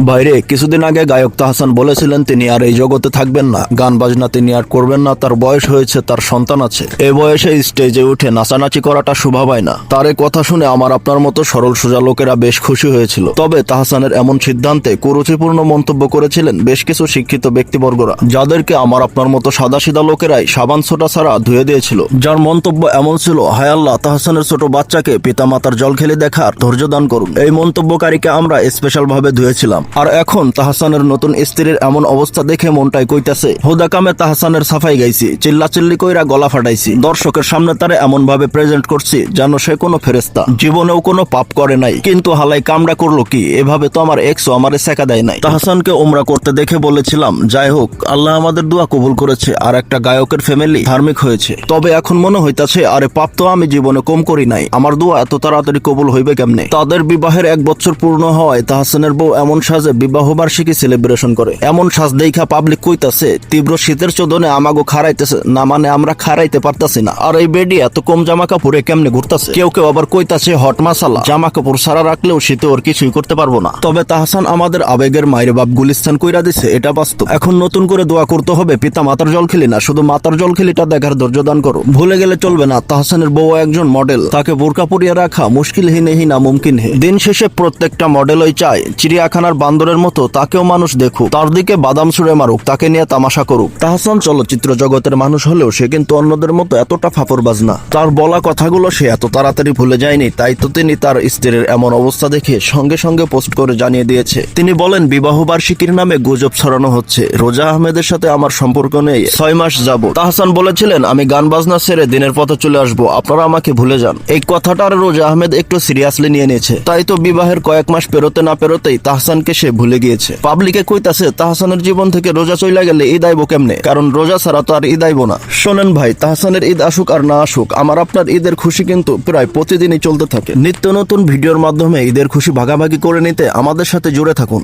বাইরে কিছুদিন আগে গায়ক তাহসান বলেছিলেন তিনি আর এই জগতে থাকবেন না, গান বাজনা তিনি আর করবেন না, তার বয়স হয়েছে, তার সন্তান আছে। এই বয়সে স্টেজে উঠে নাচানাচি করাটা শোভা পায় না। তার এই কথা শুনে আমার আপনার মতো সরল সোজা লোকেরা বেশ খুশি হয়েছিল। তবে তাহসানের এমন সিদ্ধান্তে কুরুচিপূর্ণ মন্তব্য করেছিলেন বেশ কিছু শিক্ষিত ব্যক্তিবর্গরা, যাদেরকে আমার আপনার মতো সাদাসিধা লোকেরাই সাবান সোটা ছাড়া ধুয়ে দিয়েছিল। যার মন্তব্য এমন ছিল, হায় আল্লাহ, তাহসানের ছোট বাচ্চাকে পিতামাতার জল খেলে দেখার ধৈর্য দান করুন। এই মন্তব্যকারীকে আমরা স্পেশাল ভাবে ধুয়েছিলাম। আর এখন তাহসানের নতুন স্ত্রীর এমন অবস্থা দেখে মনটাই কইতাছে হুদা কামে তাহসানের সাফাই গাইছি, চিল্লাচিল্লি কইরা গলা ফাটাইছি, দর্শকের সামনে তারে এমন ভাবে প্রেজেন্ট করছি যেন সে কোনো ফেরেস্তা, জীবনেও কোনো পাপ করে নাই। কিন্তু হালাই কামড়া করলো কি, এভাবে তো আমার এক্সও আমারে সেকা দেয় নাই। তাহসানকে ওমরা করতে দেখে বলেছিলাম, যাই হোক, আল্লাহ আমাদের দোয়া কবুল করেছে আর একটা গায়কের ফ্যামিলি ধার্মিক হয়েছে। তবে এখন মনে হইতাছে আরে পাপ তো আমি জীবনে কম করি নাই, আমার দোয়া এত তাড়াতাড়ি কবুল হইবে কেমনে। তাদের বিবাহের 1 বছর পূর্ণ হওয়ায় তাহসানের বউ এমন সাজে বিবাহ বার্ষিকী সেলিব্রেশন করে। এমন সাজ দেখা পাবলিক কইতাছে তীব্র শীতের চোদনে আমাগো খারাইতেছে না, মানে আমরা খারাইতে পারতাছি না। আর এই বেডি এত কম জামা কাপড়ে কেমনে ঘুরতাছে। কেউ কেউ আবার কইতাছে হট মাসালা, জামা কাপড় সারা রাখলেও শীতে ওর কিছুই করতে পারবো না। তবে তাহসান আমাদের আবেগের মায়ের বাপ গুলিস্তান কইরা দিছে, এটা বাস্তব। এখন নতুন করে দোয়া করতে হবে পিতা মাতার জল খেলি না, শুধু মাতার জল খেলিটা দেখার ধৈর্য দান করো। ভুলে গেলে চলবে না তাহসানের বউ একজন মডেল, তাকে বোরকা পরিয়ে রাখা মুশকিল হি না মুমকিন হে। দিন শেষে প্রত্যেকটা মডেলই চায় চিড়িয়াখানার বান্দরের মতো তাকেও মানুষ দেখুক, তার দিকে বাদাম ছুড়ে মারুক, তাকে নিয়ে তামাশা করুক। তাহসান চলচ্চিত্র জগতের মানুষ হলেও সে কিন্তু অন্যদের মতো এতটা ফাপড়বাজ না। তার বলা কথাগুলো সে এত তাড়াতাড়ি ভুলে যায়নি, তাই তো তিনি তার স্ত্রীর এমন অবস্থা দেখে সঙ্গে সঙ্গে পোস্ট করে জানিয়ে দিয়েছে। তিনি বলেন, বিবাহ বার্ষিকীর নামে গুজব ছড়ানো হচ্ছে, রোজা আহমেদের সাথে আমার সম্পর্ক নেই, 6 মাস যাব। তাহসান বলেছিলেন, আমি গান বাজনা ছেড়ে দিনের পথে চলে আসবো, আপনারা আমাকে ভুলে যান। এই কথাটা রোজা আহমেদ একটু সিরিয়াসলি নিয়ে নিয়েছে, তাই তো বিবাহের কয়েক মাস পেরোতে না পেরোতেই তাহসানকে সে ভুলে গিয়েছে। পাবলিকে কইতাছে তাহসানের জীবন থেকে রোজা চইলা গেলে ঈদ আইবো কেমনে, কারণ রোজা ছাড়া তো আর ঈদ আইবো না। শোনেন ভাই, তাহসানের ঈদ আসুক আর না আসুক, আমার আপনার ঈদের খুশি কিন্তু প্রায় প্রতিদিনই চলতে থাকে। নিত্য নতুন ভিডিওর মাধ্যমে ঈদের খুশি ভাগাভাগি করে নিতে আমাদের সাথে জুড়ে থাকুন।